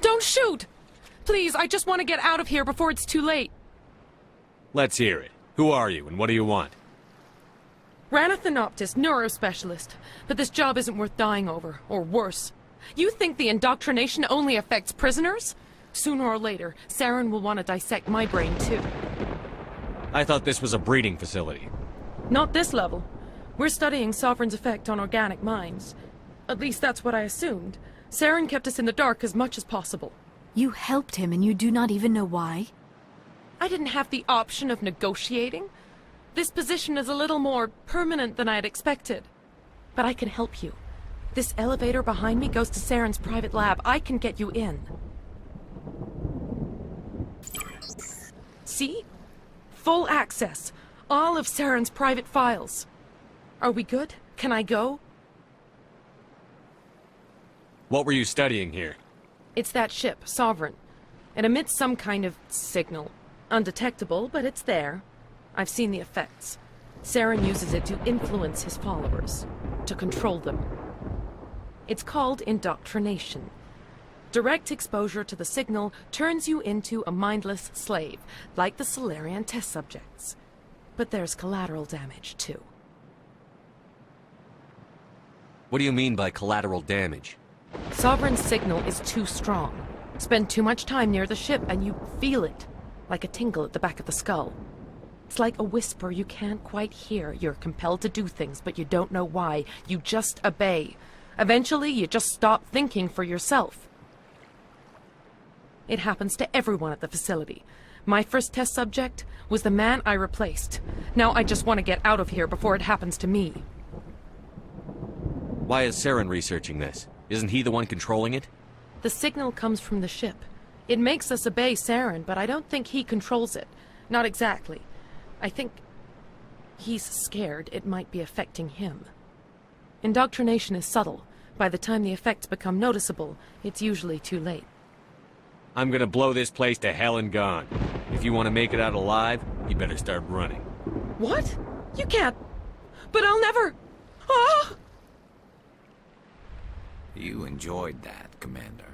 Don't shoot! Please, I just want to get out of here before it's too late. Let's hear it. Who are you, and what do you want? Ranathanoptis, neurospecialist. But this job isn't worth dying over, or worse. You think the indoctrination only affects prisoners? Sooner or later, Saren will want to dissect my brain, too. I thought this was a breeding facility. Not this level. We're studying Sovereign's effect on organic minds. At least that's what I assumed. Saren kept us in the dark as much as possible. You helped him and you do not even know why? I didn't have the option of negotiating. This position is a little more permanent than I had expected. But I can help you. This elevator behind me goes to Saren's private lab. I can get you in. See? Full access. All of Saren's private files. Are we good? Can I go? What were you studying here? It's that ship, Sovereign. It emits some kind of signal. Undetectable, but it's there. I've seen the effects. Saren uses it to influence his followers, to control them. It's called indoctrination. Direct exposure to the signal turns you into a mindless slave, like the Solarian test subjects. But there's collateral damage, too. What do you mean by collateral damage? Sovereign's signal is too strong. Spend too much time near the ship and you feel it, like a tingle at the back of the skull. It's like a whisper you can't quite hear. You're compelled to do things, but you don't know why. You just obey. Eventually, you just stop thinking for yourself. It happens to everyone at the facility. My first test subject was the man I replaced. Now I just want to get out of here before it happens to me. Why is Saren researching this? Isn't he the one controlling it? The signal comes from the ship. It makes us obey Saren, but I don't think he controls it. Not exactly. I think he's scared it might be affecting him. Indoctrination is subtle. By the time the effects become noticeable, it's usually too late. I'm gonna blow this place to hell and gone. If you want to make it out alive, you better start running. What? You can't. But I'll never. Ah! You enjoyed that, Commander.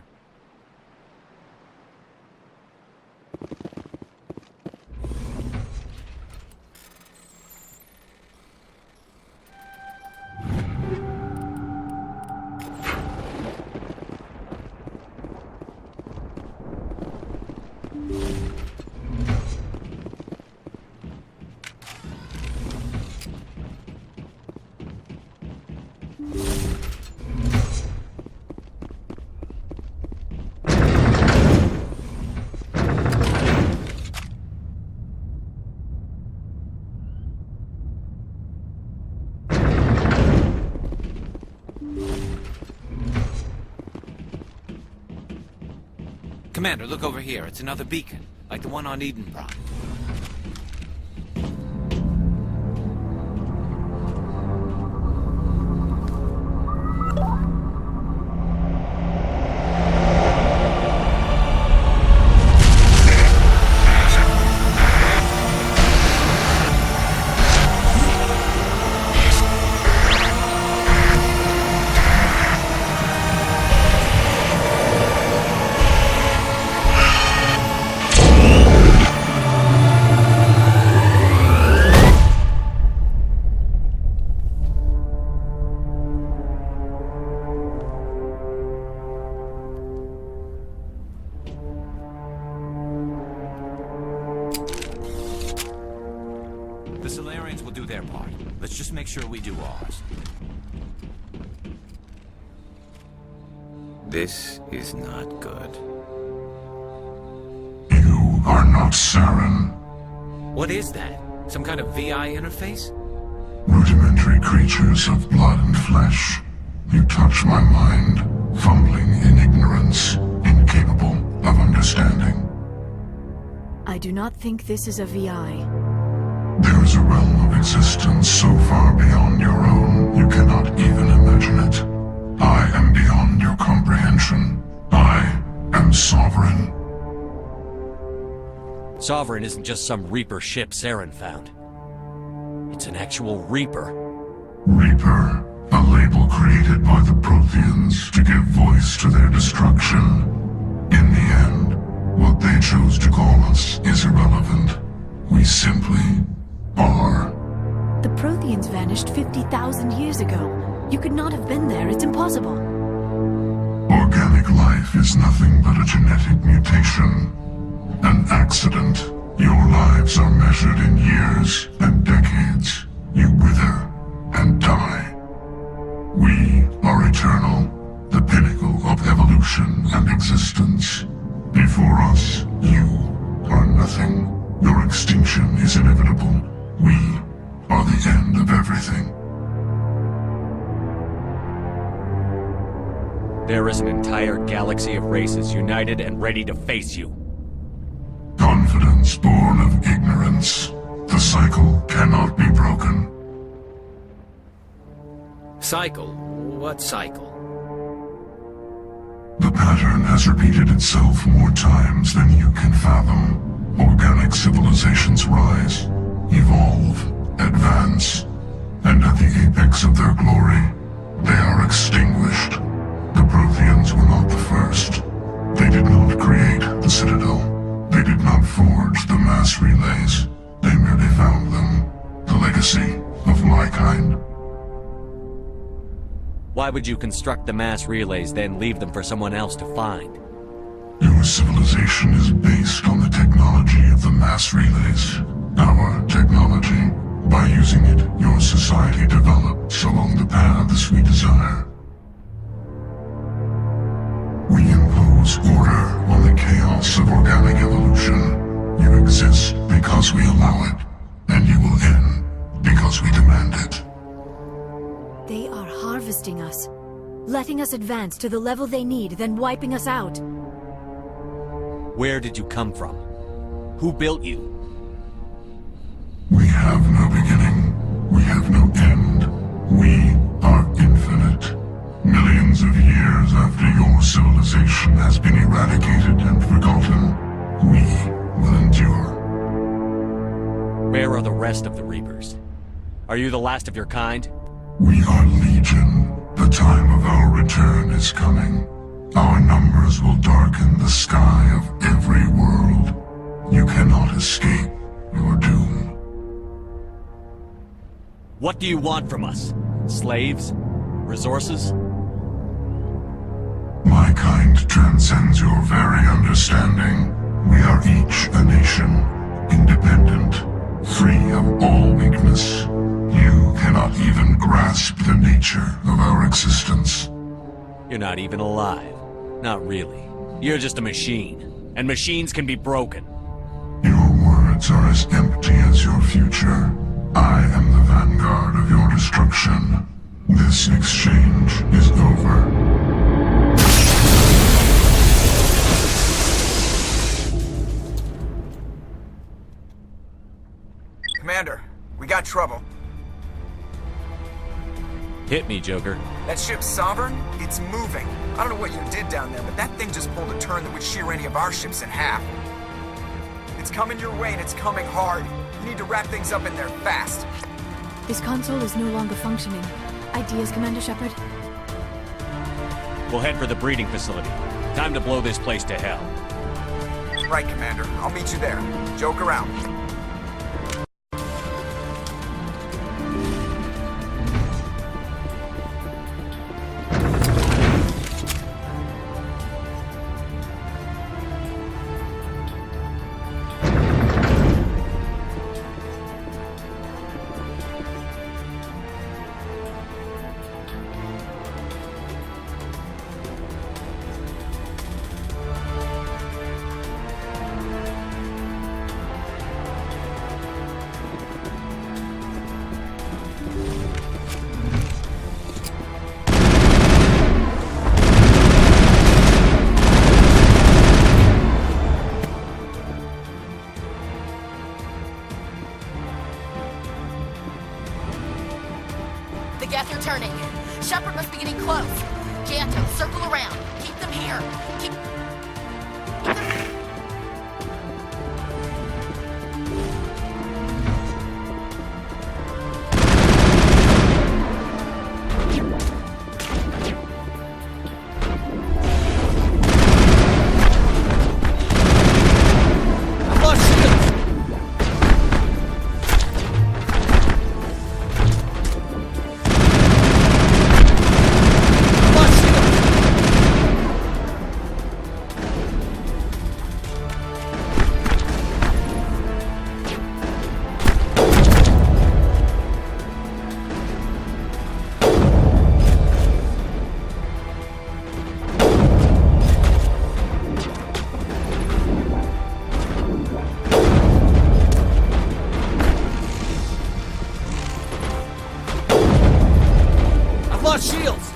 Commander, look over here. It's another beacon, like the one on Edenbrock. The Solarians will do their part. Let's just make sure we do ours. This is not good. You are not Saren. What is that? Some kind of VI interface? Rudimentary creatures of blood and flesh. You touch my mind, fumbling in ignorance, incapable of understanding. I do not think this is a VI. There is a realm of existence so far beyond your own, you cannot even imagine it. I am beyond your comprehension. I am Sovereign. Sovereign isn't just some Reaper ship Saren found. It's an actual Reaper. Reaper, a label created by the Protheans to give voice to their destruction. In the end, what they chose to call us is irrelevant. We simply are. The Protheans vanished 50,000 years ago. You could not have been there. It's impossible. Organic life is nothing but a genetic mutation. An accident. Your lives are measured in years and decades. You wither and die. We are eternal, the pinnacle of evolution and existence. Before us, you are nothing. Your extinction is inevitable. We are the end of everything. There is an entire galaxy of races united and ready to face you. Confidence born of ignorance. The cycle cannot be broken. Cycle? What cycle? The pattern has repeated itself more times than you can fathom. Organic civilizations rise, evolve, advance, and at the apex of their glory, they are extinguished. The Protheans were not the first. They did not create the Citadel. They did not forge the mass relays. They merely found them. The legacy of my kind. Why would you construct the mass relays, then leave them for someone else to find? Your civilization is based on the technology of the mass relays. Our technology. By using it, your society develops along the paths we desire. We impose order on the chaos of organic evolution. You exist because we allow it, and you will end because we demand it. They are harvesting us, letting us advance to the level they need, then wiping us out. Where did you come from? Who built you? We have no beginning. We have no end. We are infinite. Millions of years after your civilization has been eradicated and forgotten, we will endure. Where are the rest of the Reapers? Are you the last of your kind? We are Legion. The time of our return is coming. Our numbers will darken the sky of every world. You cannot escape your doom. What do you want from us? Slaves? Resources? My kind transcends your very understanding. We are each a nation, independent, free of all weakness. You cannot even grasp the nature of our existence. You're not even alive. Not really. You're just a machine. And machines can be broken. Your words are as empty as your future. I am the vanguard of your destruction. This exchange is over. Commander, we got trouble. Hit me, Joker. That ship Sovereign, it's moving. I don't know what you did down there, but that thing just pulled a turn that would shear any of our ships in half. It's coming your way and it's coming hard. You need to wrap things up in there fast. This console is no longer functioning. Ideas, Commander Shepard? We'll head for the breeding facility. Time to blow this place to hell. Right, Commander. I'll meet you there. Joke around. The gas are turning. Shepard must be getting close. Janto, circle around. Keep them here. Keep them... lost shields!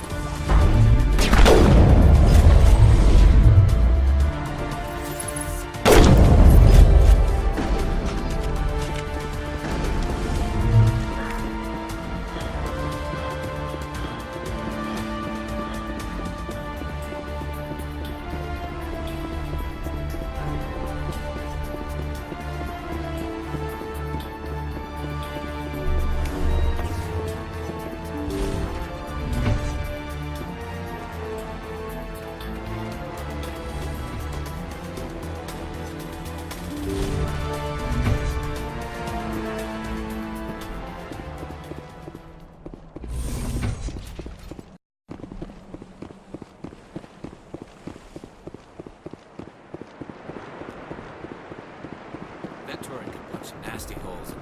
That turret can punch some nasty holes in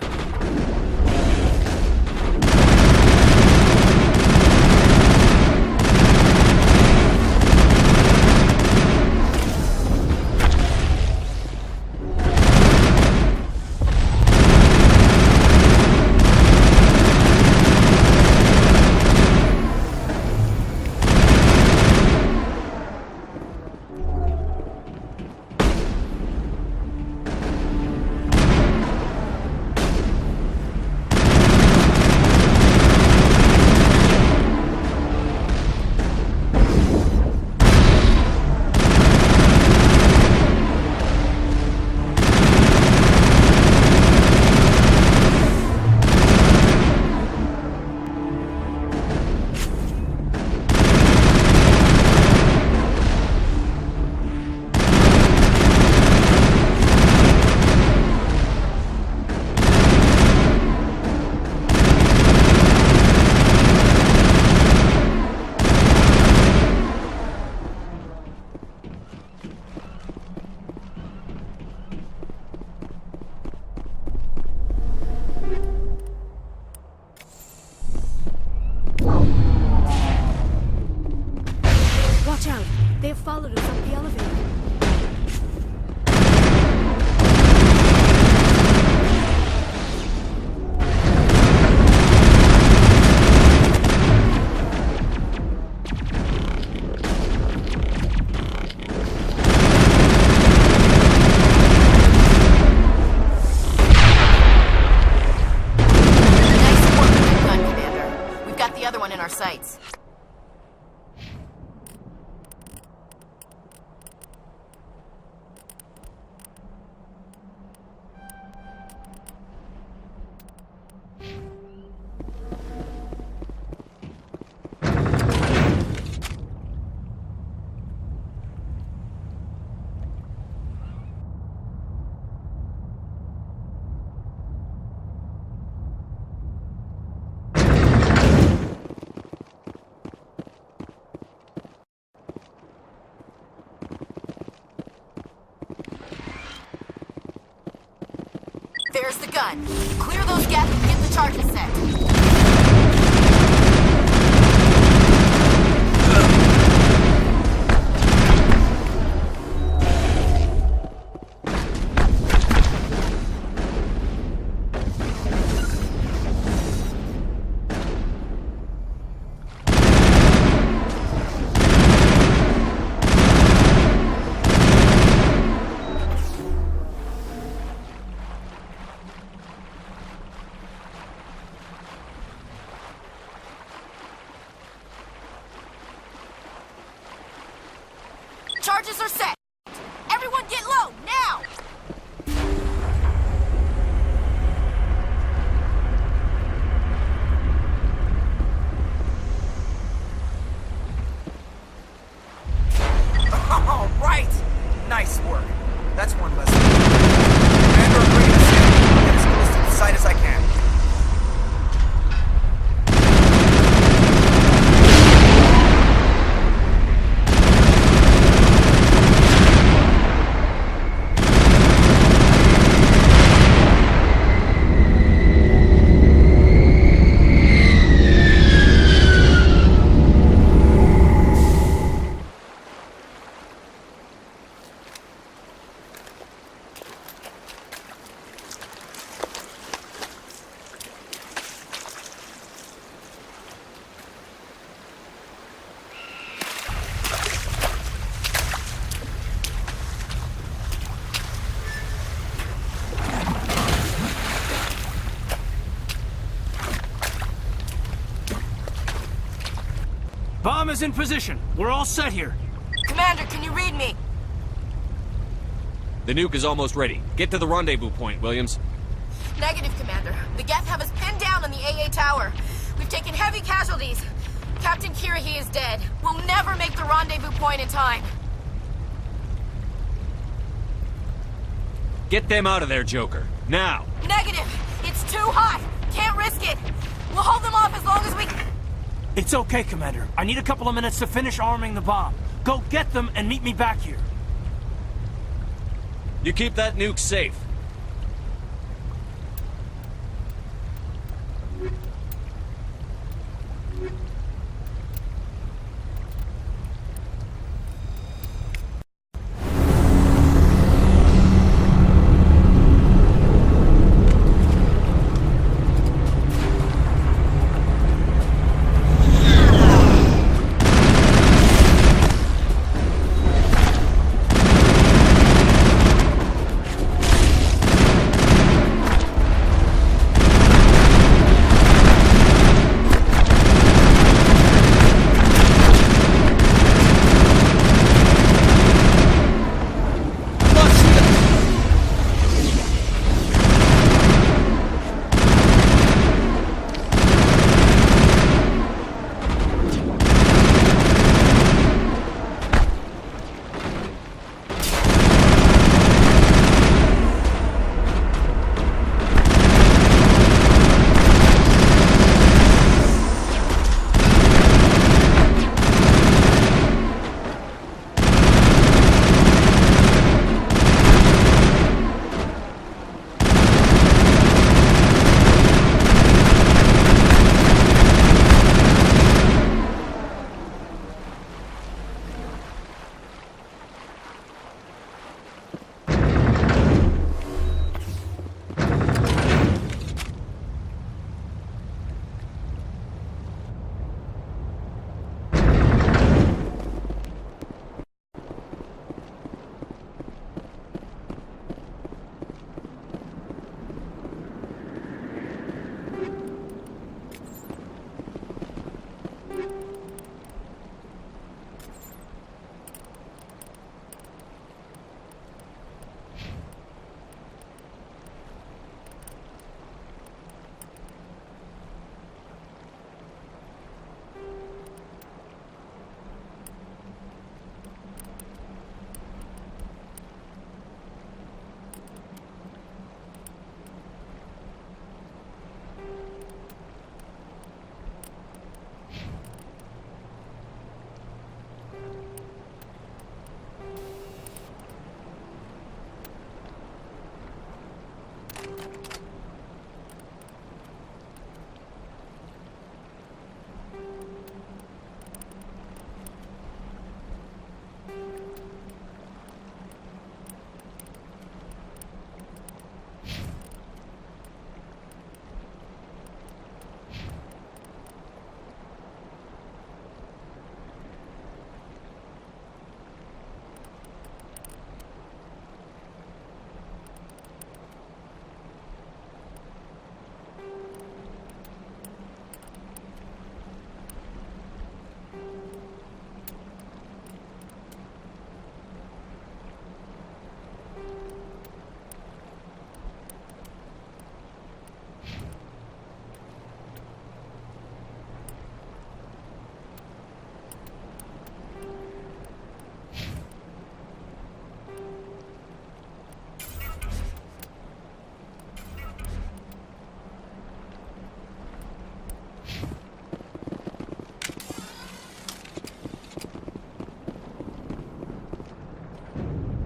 Watch out! They have followed us up the elevator. Nice work, gun commander. We've got the other one in our sights. There's the gun. Clear those gaps and get the charges set. Charges are set. Everyone get low, now! All right! Nice work. That's one less. Commander, bring us in. Get as close to the site as I can. Bomb is in position. We're all set here. Commander, can you read me? The nuke is almost ready. Get to the rendezvous point, Williams. Negative, Commander. The Geth have us pinned down on the AA tower. We've taken heavy casualties. Captain Kirahi is dead. We'll never make the rendezvous point in time. Get them out of there, Joker. Now! Negative! It's too hot! Can't risk it! We'll hold them off as long as we... It's okay, Commander. I need a couple of minutes to finish arming the bomb. Go get them and meet me back here. You keep that nuke safe.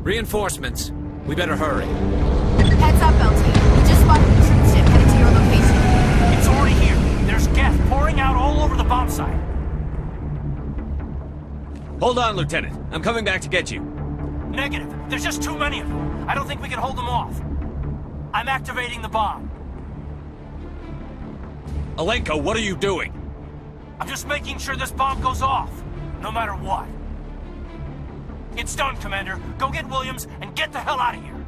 Reinforcements. We better hurry. Heads up, LT. We just spotted the troop ship headed to your location. It's already here. There's gas pouring out all over the bomb site. Hold on, Lieutenant. I'm coming back to get you. Negative. There's just too many of them. I don't think we can hold them off. I'm activating the bomb. Alenko, what are you doing? I'm just making sure this bomb goes off, no matter what. It's done, Commander. Go get Williams and get the hell out of here.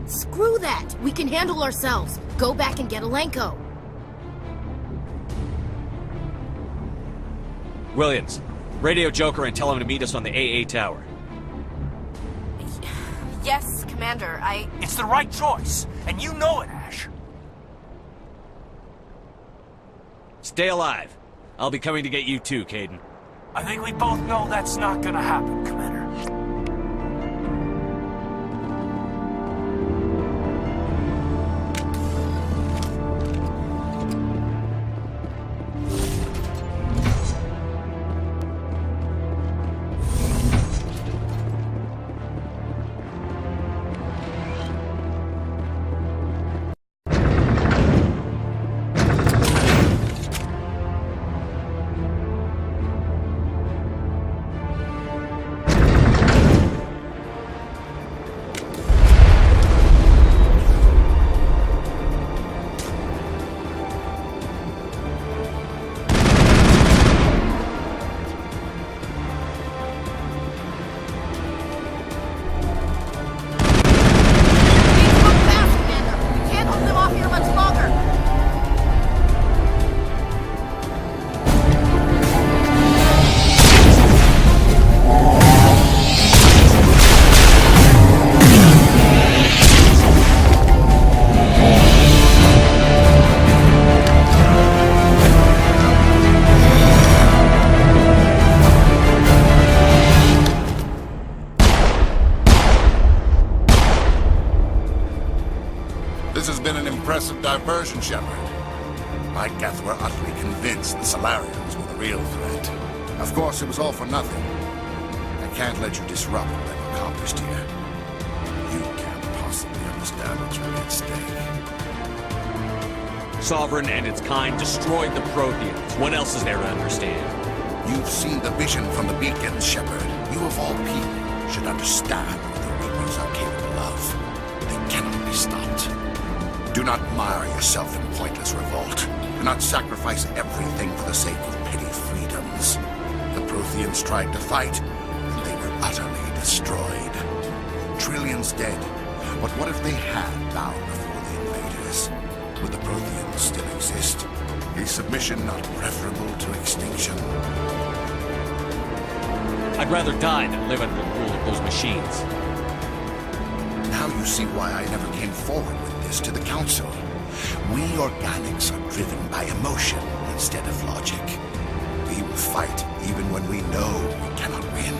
Screw that. We can handle ourselves. Go back and get Alenko. Williams, radio Joker and tell him to meet us on the AA tower. Yes, Commander, It's the right choice, and you know it, Ash. Stay alive. I'll be coming to get you too, Caden. I think we both know that's not gonna happen, Commander. This has been an impressive diversion, Shepard. My Geth were utterly convinced the Solarians were the real threat. Of course, it was all for nothing. I can't let you disrupt what I've accomplished here. You can't possibly understand what's really at stake. Sovereign and its kind destroyed the Protheans. What else is there to understand? You've seen the vision from the beacons, Shepard. You of all people should understand what the Reapers are capable of. They cannot be stopped. Do not mire yourself in pointless revolt. Do not sacrifice everything for the sake of petty freedoms. The Protheans tried to fight, and they were utterly destroyed. Trillions dead. But what if they had bowed before the invaders? Would the Protheans still exist? Is submission not preferable to extinction? I'd rather die than live under the rule of those machines. Now you see why I never came forward with this to the Council. We organics are driven by emotion instead of logic. We will fight even when we know we cannot win.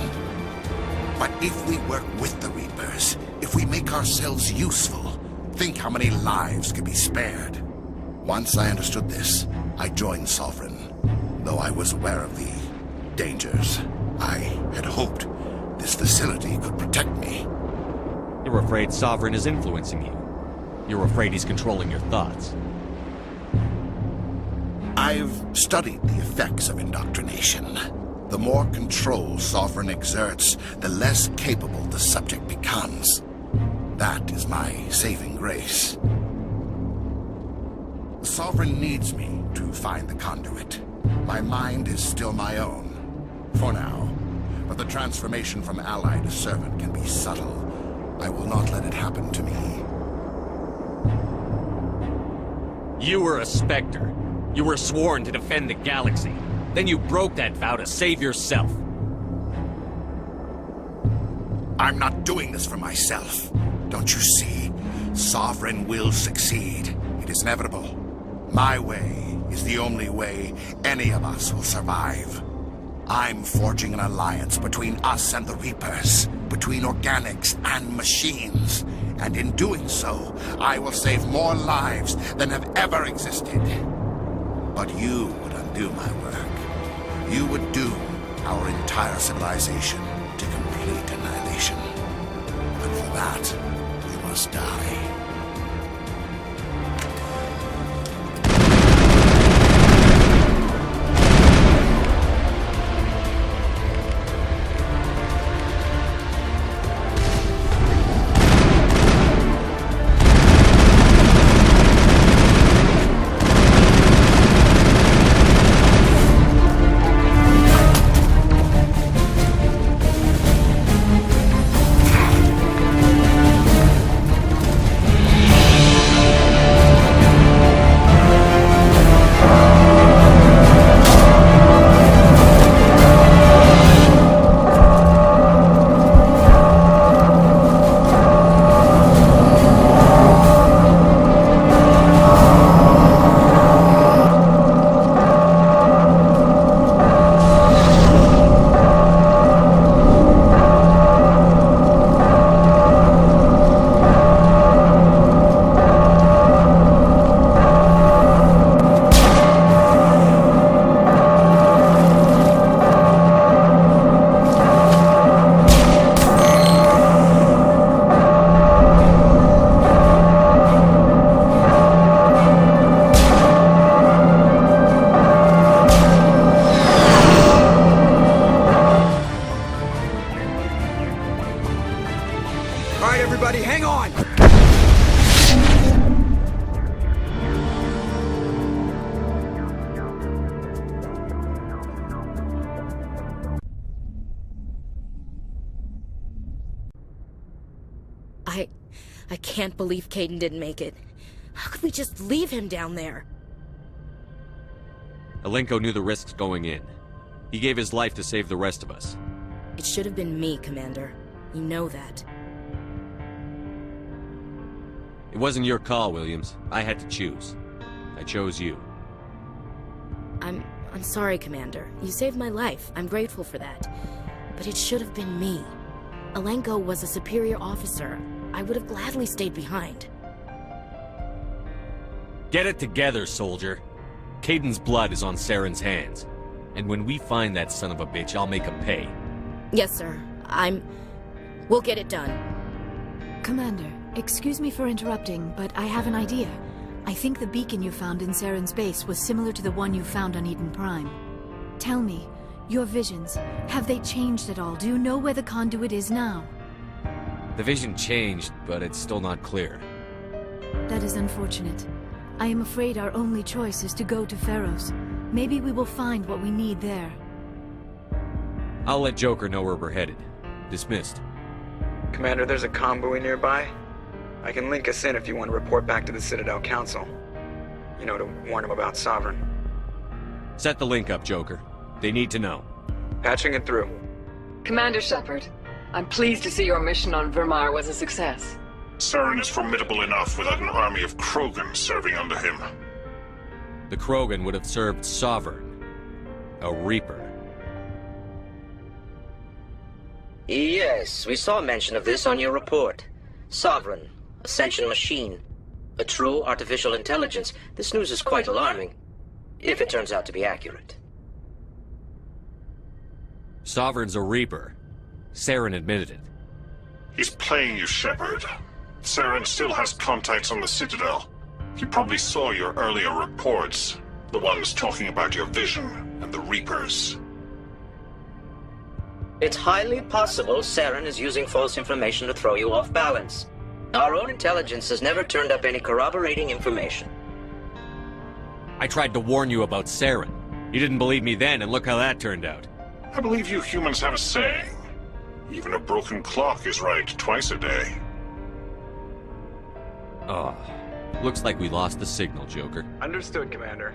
But if we work with the Reapers, if we make ourselves useful, think how many lives could be spared. Once I understood this, I joined Sovereign, though I was aware of the dangers. I had hoped this facility could protect me. You're afraid Sovereign is influencing you. You're afraid he's controlling your thoughts. I've studied the effects of indoctrination. The more control Sovereign exerts, the less capable the subject becomes. That is my saving grace. The Sovereign needs me to find the conduit. My mind is still my own, for now. But the transformation from ally to servant can be subtle. I will not let it happen to me. You were a Spectre. You were sworn to defend the galaxy. Then you broke that vow to save yourself. I'm not doing this for myself. Don't you see? Sovereign will succeed. It is inevitable. My way is the only way any of us will survive. I'm forging an alliance between us and the Reapers, between organics and machines. And in doing so, I will save more lives than have ever existed. But you would undo my work. You would doom our entire civilization to complete annihilation. But for that, we must die. I can't believe Caden didn't make it. How could we just leave him down there? Alenko knew the risks going in. He gave his life to save the rest of us. It should have been me, Commander. You know that. It wasn't your call, Williams. I had to choose. I chose you. I'm sorry, Commander. You saved my life. I'm grateful for that. But it should have been me. Alenko was a superior officer. I would have gladly stayed behind. Get it together, soldier. Caden's blood is on Saren's hands. And when we find that son of a bitch, I'll make him pay. Yes, sir. We'll get it done. Commander, excuse me for interrupting, but I have an idea. I think the beacon you found in Saren's base was similar to the one you found on Eden Prime. Tell me, your visions, have they changed at all? Do you know where the conduit is now? The vision changed, but it's still not clear. That is unfortunate. I am afraid our only choice is to go to Pharaoh's. Maybe we will find what we need there. I'll let Joker know where we're headed. Dismissed. Commander, there's a comm buoy nearby. I can link us in if you want to report back to the Citadel Council. You know, to warn them about Sovereign. Set the link up, Joker. They need to know. Patching it through. Commander Shepard, I'm pleased to see your mission on Vermeer was a success. Saren is formidable enough without an army of Krogan serving under him. The Krogan would have served Sovereign. A Reaper. Yes, we saw mention of this on your report. Sovereign, a sentient machine, a true artificial intelligence. This news is quite alarming, if it turns out to be accurate. Sovereign's a Reaper. Saren admitted it. He's playing you, Shepard. Saren still has contacts on the Citadel. He probably saw your earlier reports, the ones talking about your vision and the Reapers. It's highly possible Saren is using false information to throw you off balance. Our own intelligence has never turned up any corroborating information. I tried to warn you about Saren. You didn't believe me then, and look how that turned out. I believe you humans have a saying. Even a broken clock is right twice a day. Oh, looks like we lost the signal, Joker. Understood, Commander.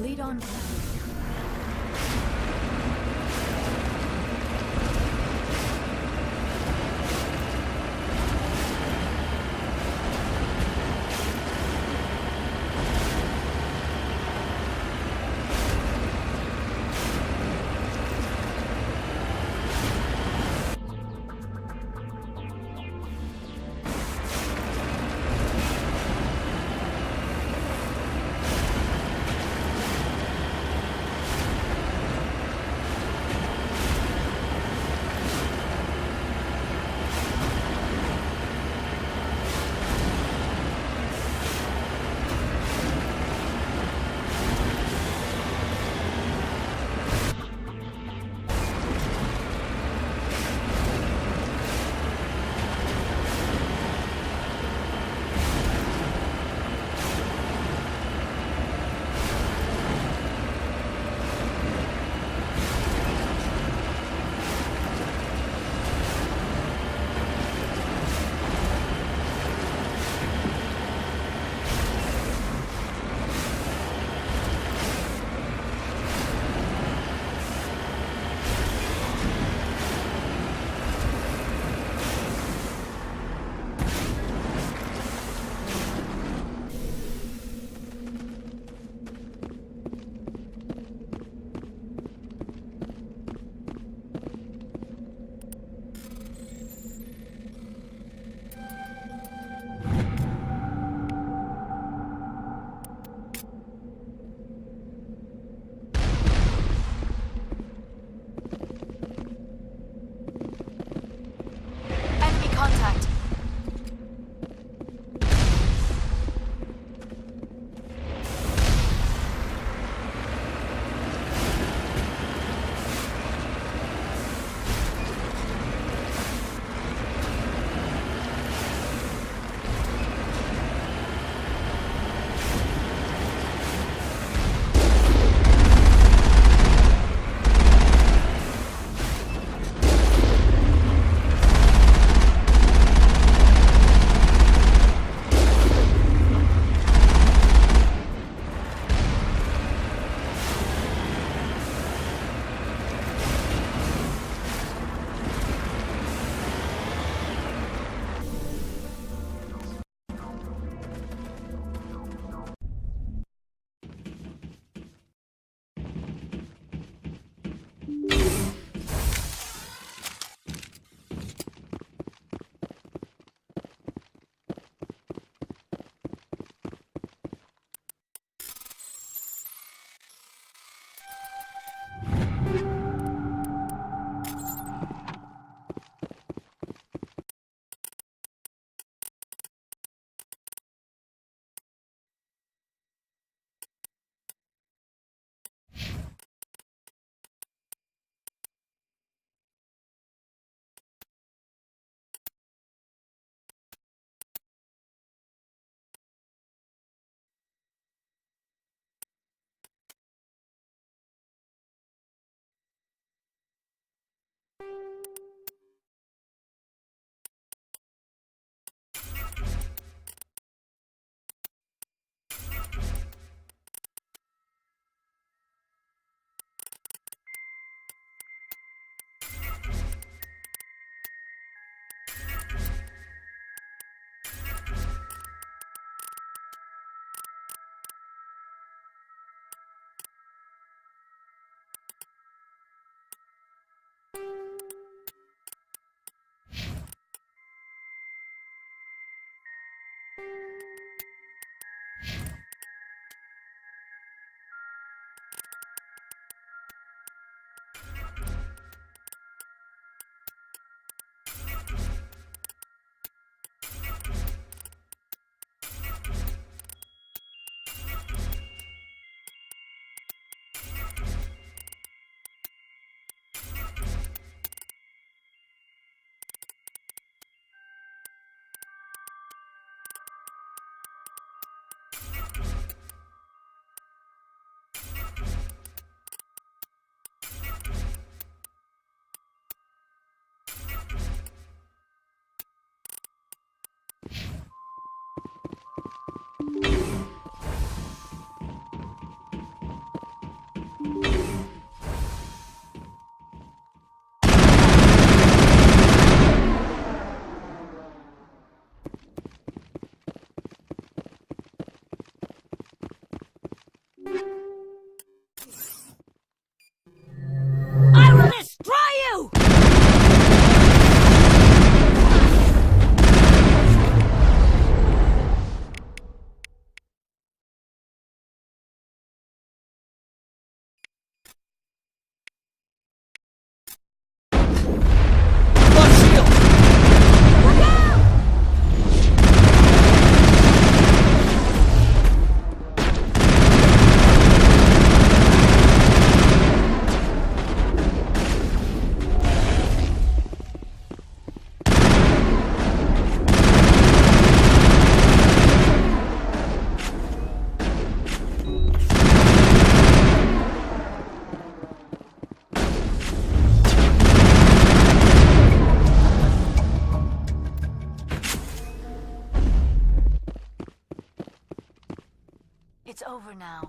Lead on, Commander. I will destroy you! It's over now.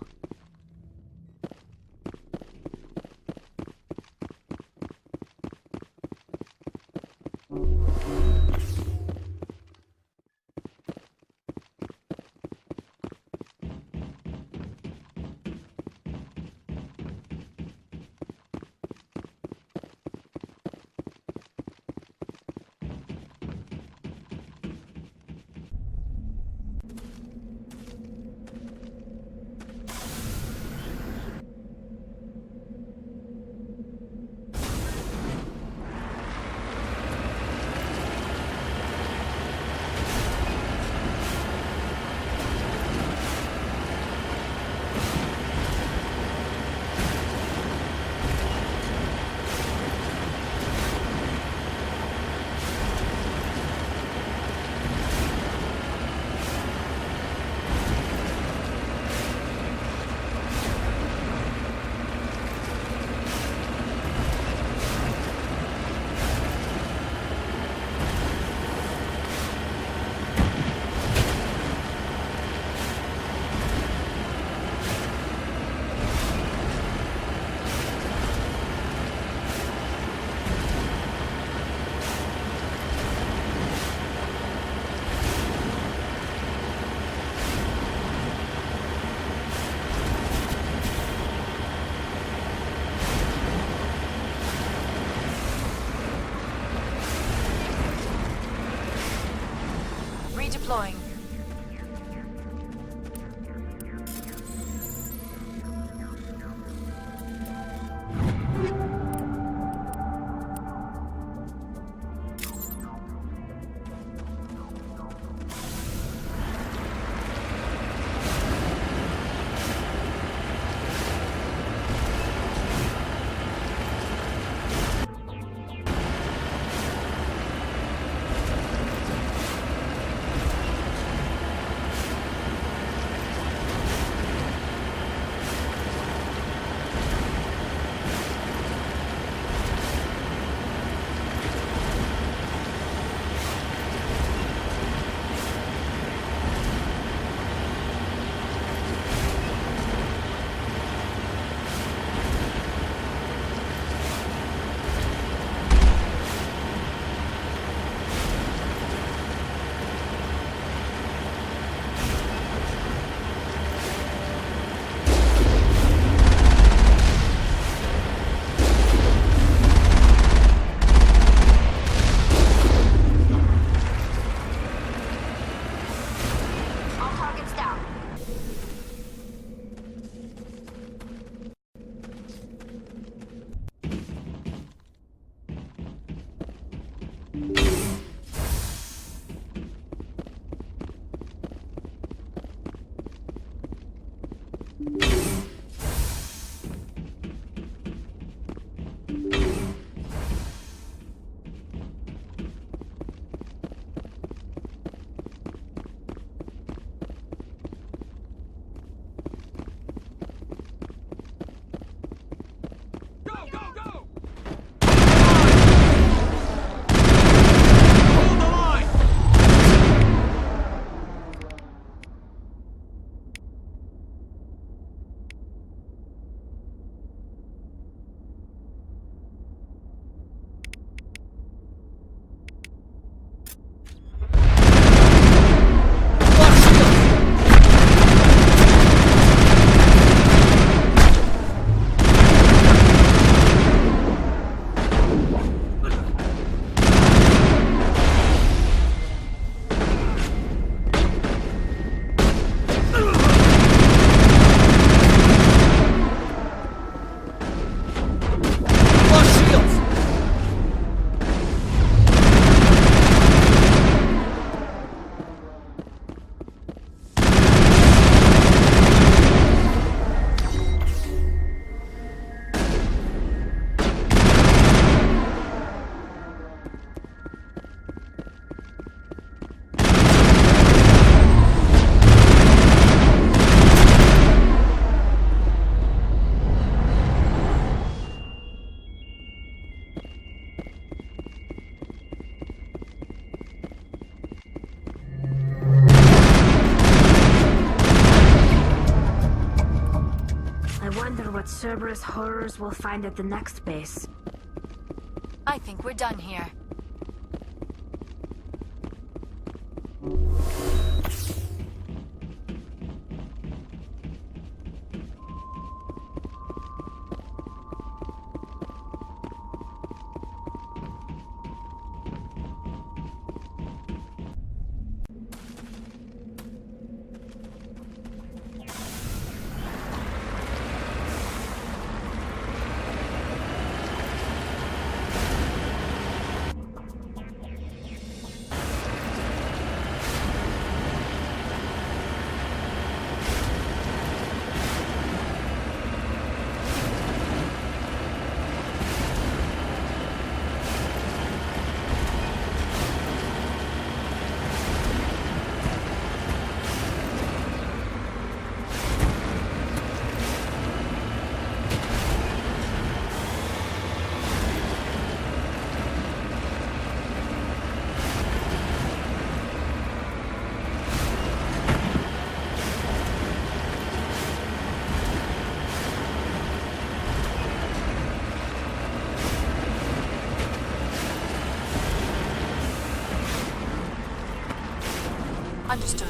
Redeploying. Cerberus horrors we'll find at the next base. I think we're done here. Understood.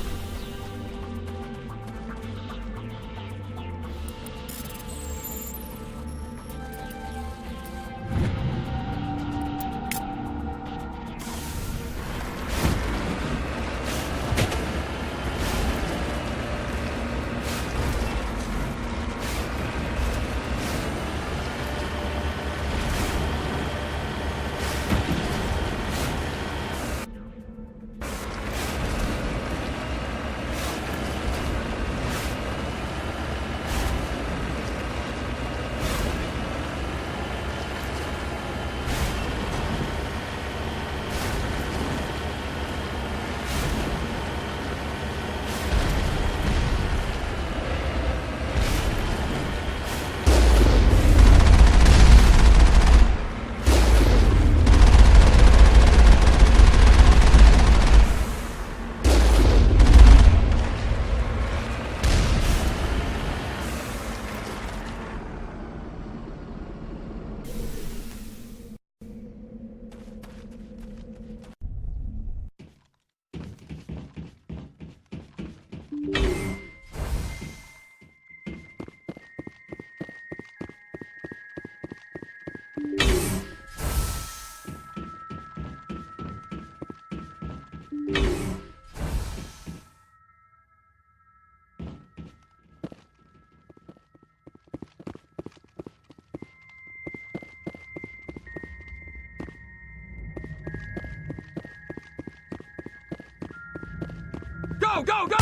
Go, go, go!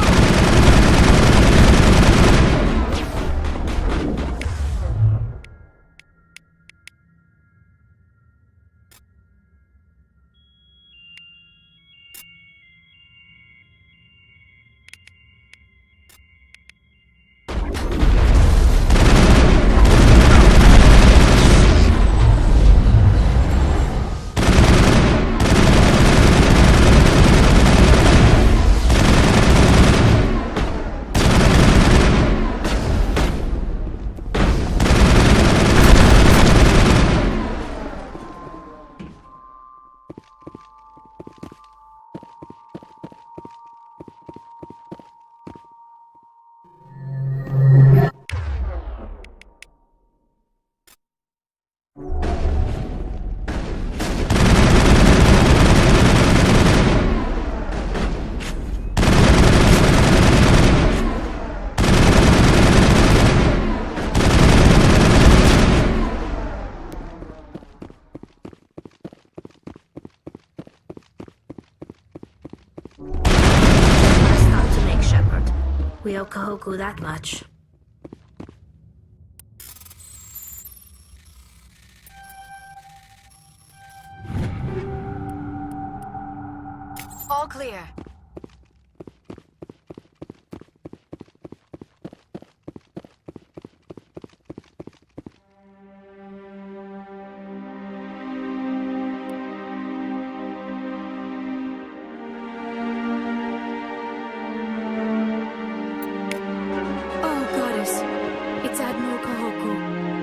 We owe Kahoku that much. All clear. Oh, Goddess. It's Admiral Kahoku.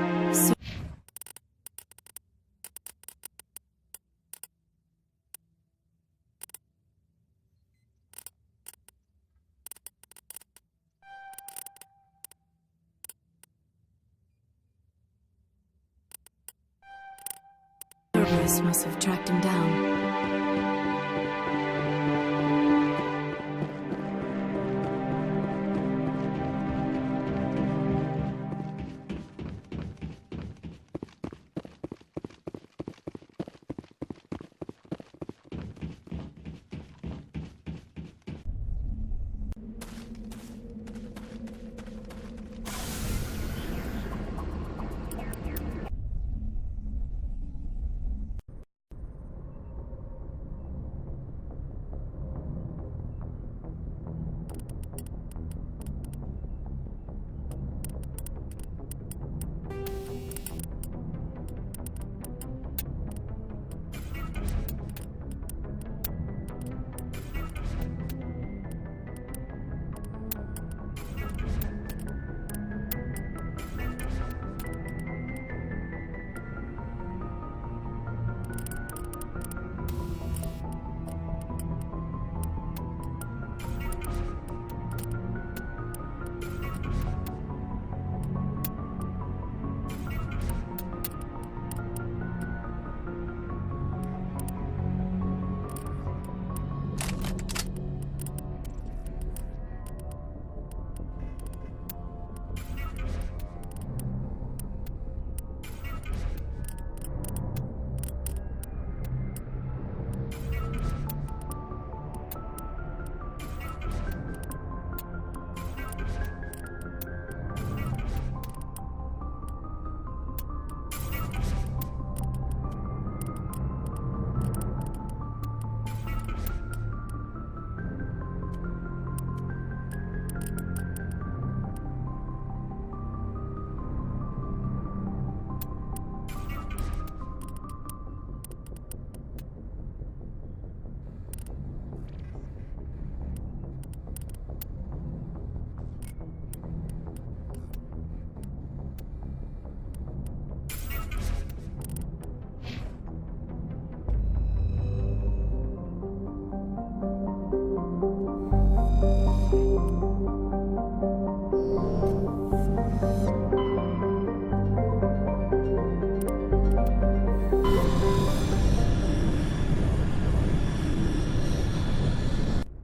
Sirius must have tracked him down.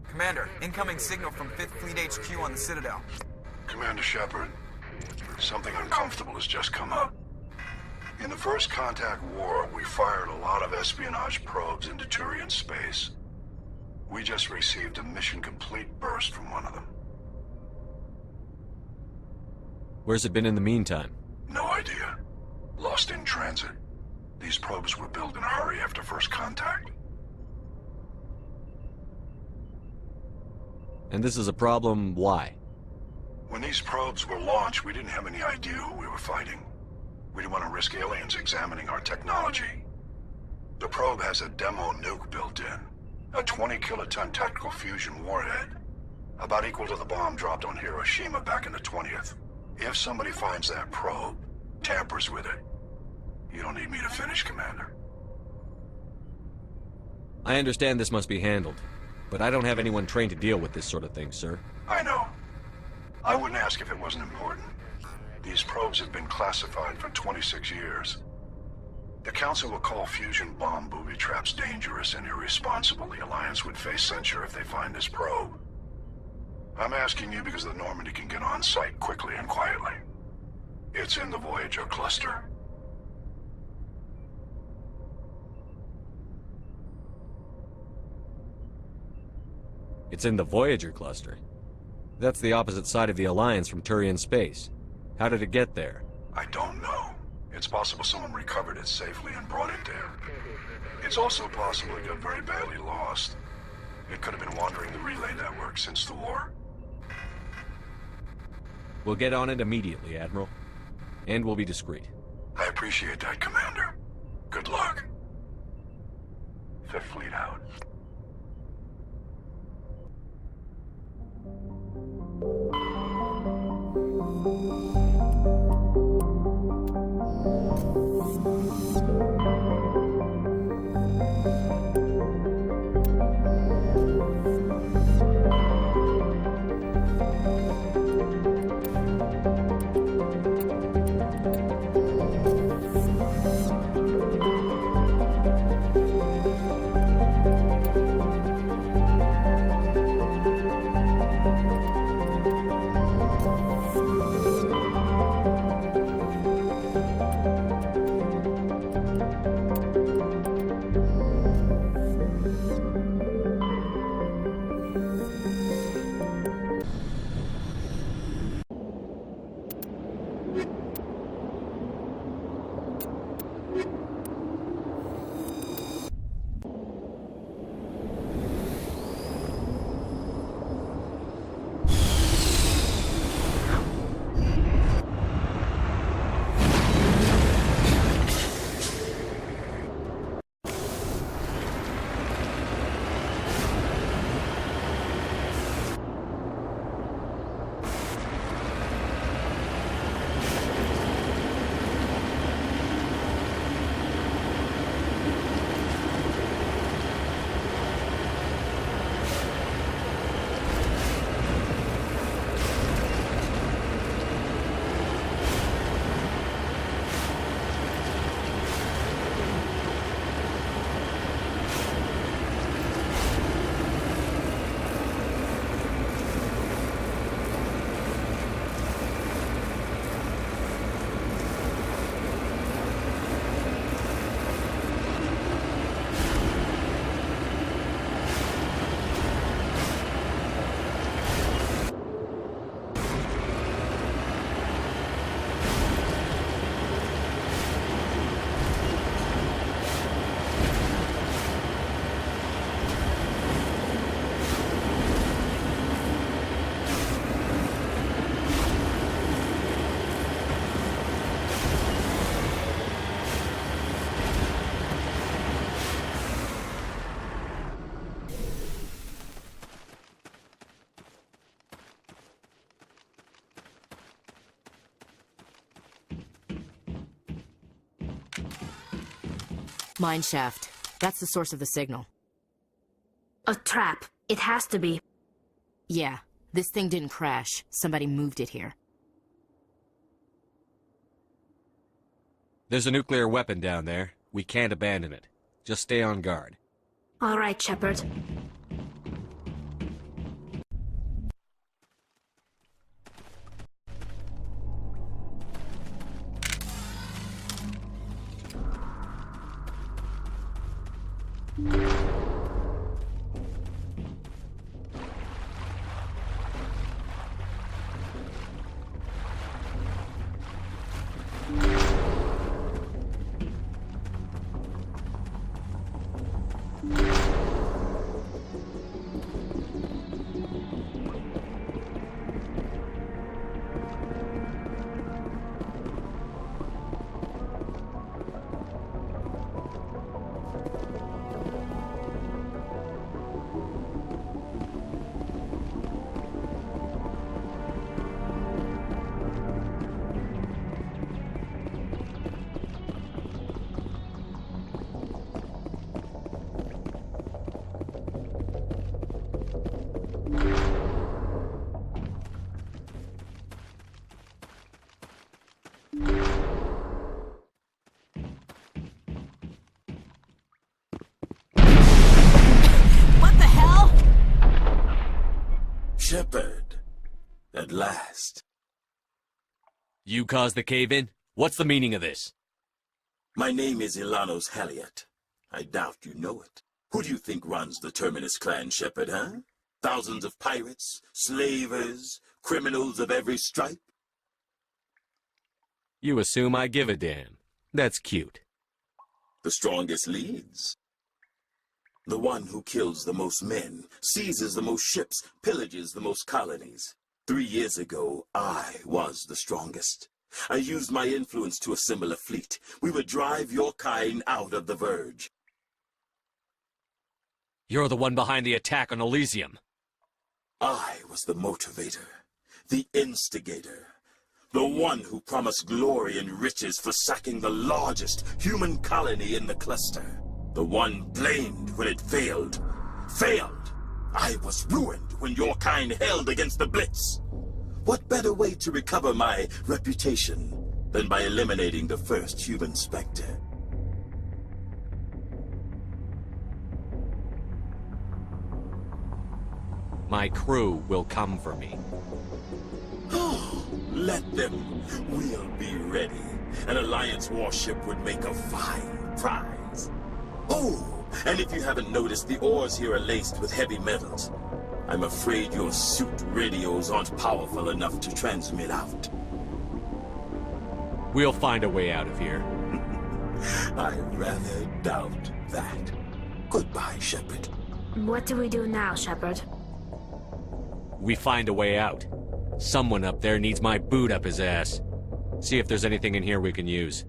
Commander, incoming signal from 5th Fleet HQ on the Citadel. Commander Shepard, something uncomfortable has just come up. In the First Contact War, we fired a lot of espionage probes into Turian space. We just received a mission complete burst from one of them. Where's it been in the meantime? No idea. Lost in transit. These probes were built in a hurry after First Contact. And this is a problem, why? When these probes were launched, we didn't have any idea who we were fighting. We didn't want to risk aliens examining our technology. The probe has a demo nuke built in. A 20-kiloton tactical fusion warhead. About equal to the bomb dropped on Hiroshima back in the 20th. If somebody finds that probe, tampers with it, you don't need me to finish, Commander. I understand this must be handled, but I don't have anyone trained to deal with this sort of thing, sir. I know. I wouldn't ask if it wasn't important. These probes have been classified for 26 years. The Council will call fusion bomb booby traps dangerous and irresponsible. The Alliance would face censure if they find this probe. I'm asking you because the Normandy can get on site quickly and quietly. It's in the Voyager cluster. It's in the Voyager cluster. That's the opposite side of the Alliance from Turian space. How did it get there? I don't know. It's possible someone recovered it safely and brought it there. It's also possible it got very badly lost. It could have been wandering the relay network since the war. We'll get on it immediately, Admiral. And we'll be discreet. I appreciate that, Commander. Good luck. Fifth Fleet out. Mine shaft. That's the source of the signal. A trap. It has to be. Yeah, this thing didn't crash. Somebody moved it here. There's a nuclear weapon down there. We can't abandon it. Just stay on guard. All right, Shepard. Shepard, at last. You caused the cave-in? What's the meaning of this? My name is Ilanos Halliot. I doubt you know it. Who do you think runs the Terminus clan, Shepard, huh? Thousands of pirates, slavers, criminals of every stripe? You assume I give a damn. That's cute. The strongest leads. The one who kills the most men, seizes the most ships, pillages the most colonies. 3 years ago, I was the strongest. I used my influence to assemble a fleet. We would drive your kind out of the Verge. You're the one behind the attack on Elysium. I was the motivator, the instigator, the one who promised glory and riches for sacking the largest human colony in the cluster. The one blamed when it failed. Failed! I was ruined when your kind held against the Blitz. What better way to recover my reputation than by eliminating the first human Spectre? My crew will come for me. Oh, let them. We'll be ready. An Alliance warship would make a fine prize. Oh, and if you haven't noticed, the ores here are laced with heavy metals. I'm afraid your suit radios aren't powerful enough to transmit out. We'll find a way out of here. I rather doubt that. Goodbye, Shepard. What do we do now, Shepard? We find a way out. Someone up there needs my boot up his ass. See if there's anything in here we can use.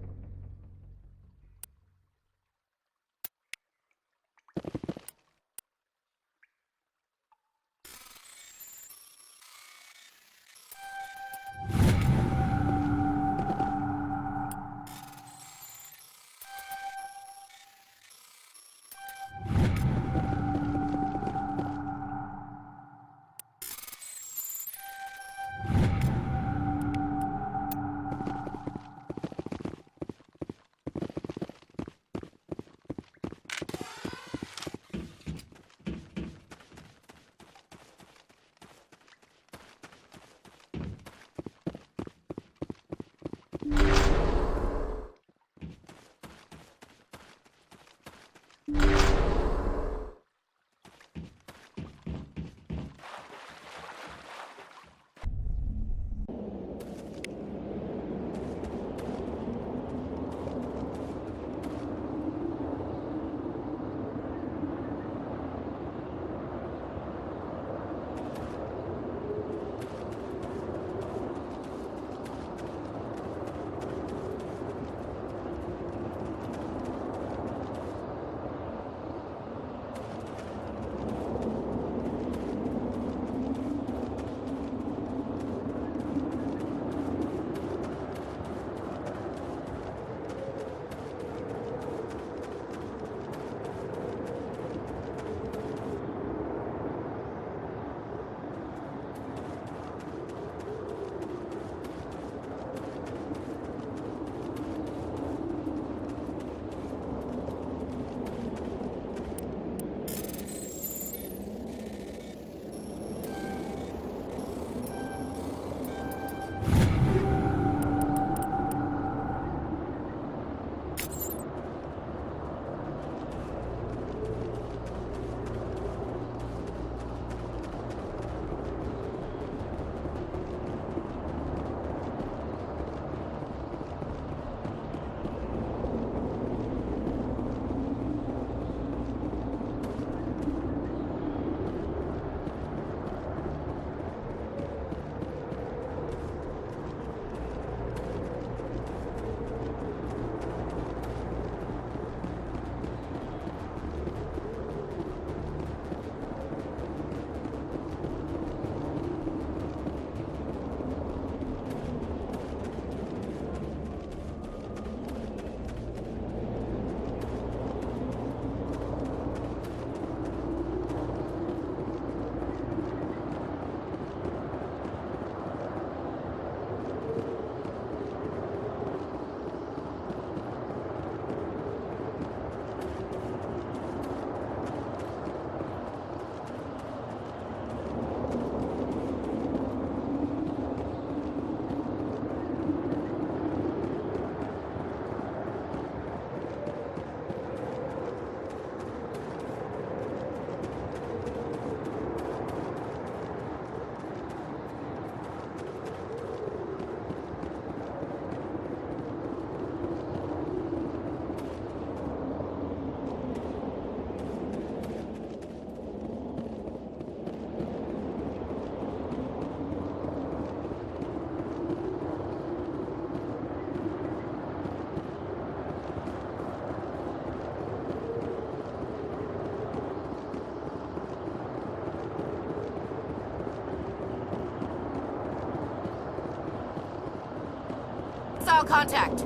Hostile contact.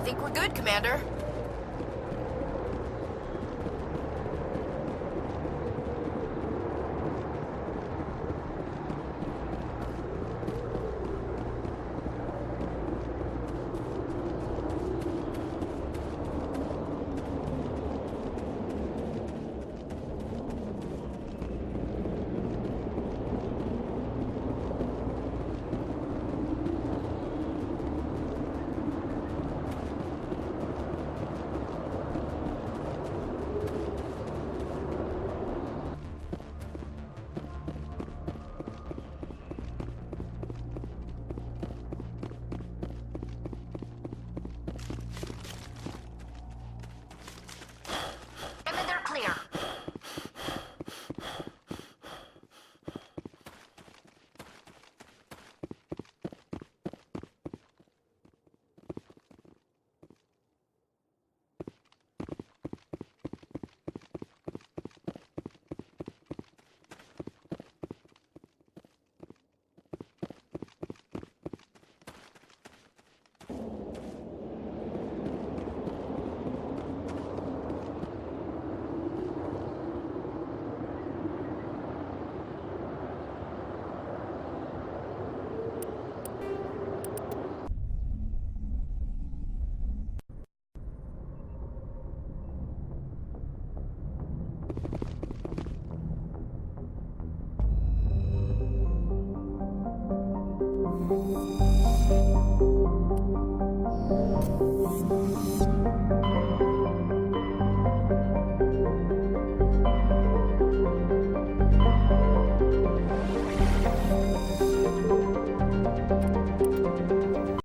Think we're good, Commander. Commander clear. Thank you.